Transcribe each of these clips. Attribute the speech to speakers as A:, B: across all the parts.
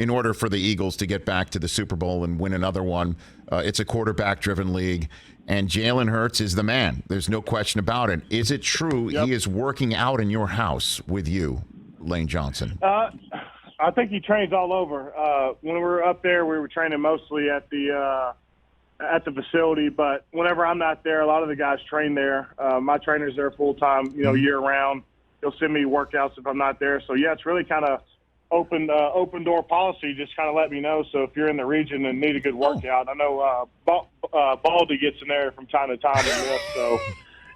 A: in order for the Eagles to get back to the Super Bowl and win another one. It's a quarterback-driven league, and Jalen Hurts is the man. There's no question about it. Is it true he is working out in your house with you, Lane Johnson?
B: I think he trains all over. When we were up there, we were training mostly at the facility, but whenever I'm not there, a lot of the guys train there. My trainer's there full-time, year-round. He'll send me workouts if I'm not there. So, yeah, it's really kind of open door policy. Just kind of let me know. So if you're in the region and need a good workout, I know Baldy gets in there from time to time and this. So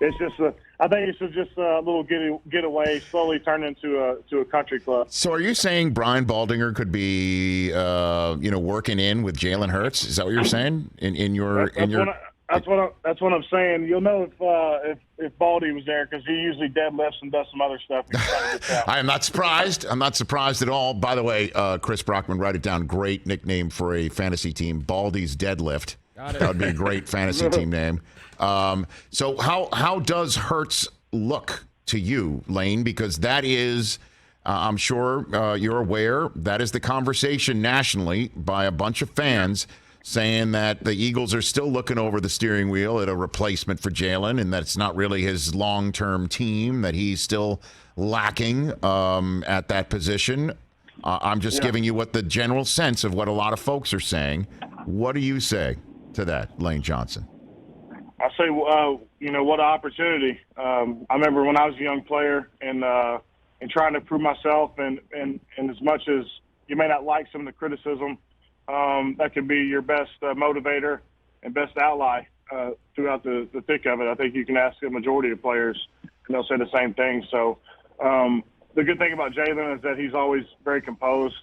B: it's just I think it's just a little getaway, slowly turn into a country club.
A: So are you saying Brian Baldinger could be working in with Jalen Hurts? Is that what you're saying?
B: That's what I'm saying. You'll know if Baldy was there because he usually deadlifts and does some other stuff.
A: I am not surprised. I'm not surprised at all. By the way, Chris Brockman, write it down. Great nickname for a fantasy team. Baldy's Deadlift. That would be a great fantasy team name. So how does Hurts look to you, Lane? Because that is, I'm sure you're aware, that is the conversation nationally by a bunch of fans saying that the Eagles are still looking over the steering wheel at a replacement for Jalen and that it's not really his long-term team, that he's still lacking at that position. I'm just giving you what the general sense of what a lot of folks are saying. What do you say to that, Lane Johnson?
B: I say, what an opportunity. I remember when I was a young player and trying to prove myself, and as much as you may not like some of the criticism, that can be your best motivator and best ally throughout the thick of it. I think you can ask a majority of players, and they'll say the same thing. So the good thing about Jalen is that he's always very composed.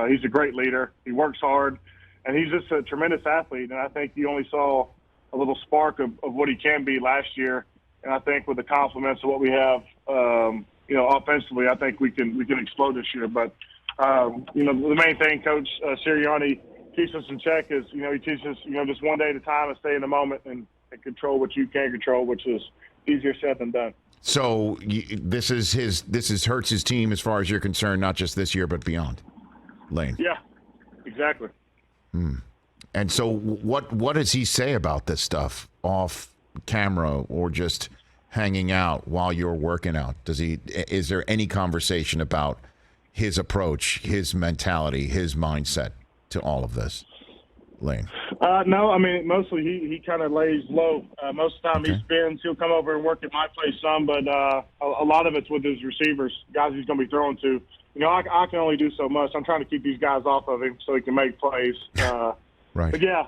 B: He's a great leader. He works hard, and he's just a tremendous athlete. And I think you only saw a little spark of what he can be last year. And I think with the compliments of what we have, offensively, I think we can explode this year. But the main thing Coach Sirianni keeps us in check is, he teaches us, just one day at a time and stay in the moment and control what you can control, which is easier said than done.
A: So this is Hurts' team as far as you're concerned, not just this year but beyond, Lane.
B: Yeah, exactly.
A: And so what does he say about this stuff off camera or just hanging out while you're working out? Is there any conversation about his approach, his mentality, his mindset to all of this, Lane?
B: No, I mean, mostly he kind of lays low. Most of the time he spins. He'll come over and work at my place some, but a lot of it's with his receivers, guys he's going to be throwing to. I can only do so much. I'm trying to keep these guys off of him so he can make plays.
A: Right.
B: But, yeah,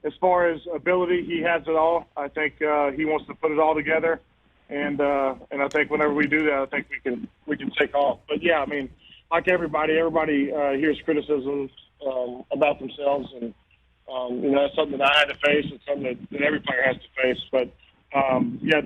B: as far as ability, he has it all. I think he wants to put it all together. And I think whenever we do that, I think we can take off. But, yeah, I mean, like everybody hears criticisms about themselves. And, that's something that I had to face and something that every player has to face. But,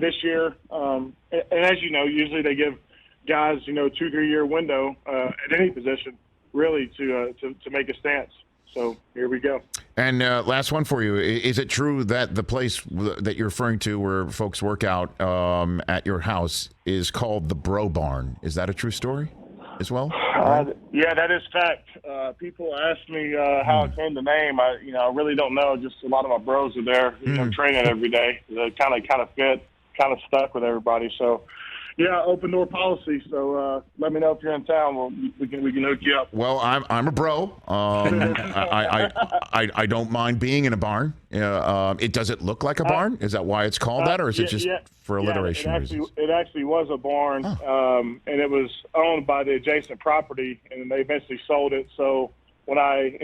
B: this year, and as you know, usually they give guys, 2-3 year window at any position really to make a stance. So here we go.
A: And last one for you. Is it true that the place that you're referring to where folks work out at your house is called the Bro Barn? Is that a true story as well?
B: Yeah, that is fact. People ask me how it came to name. I really don't know. Just a lot of my bros are there, training every day. Kind of fit, kind of stuck with everybody. So, yeah, open door policy. So let me know if you're in town. We can hook you up.
A: Well, I'm a bro. I don't mind being in a barn. Does it look like a barn? Is that why it's called that, or is it just for alliteration reasons?
B: It actually was a barn, and it was owned by the adjacent property, and they eventually sold it. So when I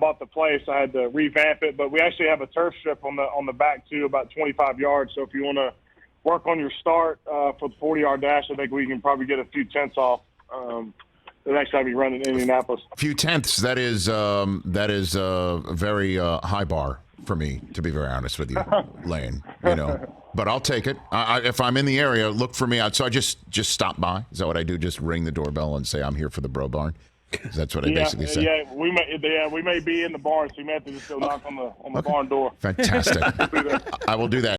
B: bought the place, I had to revamp it. But we actually have a turf strip on the back too, about 25 yards. So if you want to work on your start for the 40-yard dash, I think we can probably get a few tenths off the next time you run in Indianapolis.
A: A few tenths, that is a very high bar for me, to be very honest with you, Lane. But I'll take it. If I'm in the area, look for me out. So I just stop by. Is that what I do? Just ring the doorbell and say I'm here for the Bro Barn? That's what I basically say.
B: Yeah, we may be in the barn, so you may have to just go knock on the barn door.
A: Fantastic. I will do that.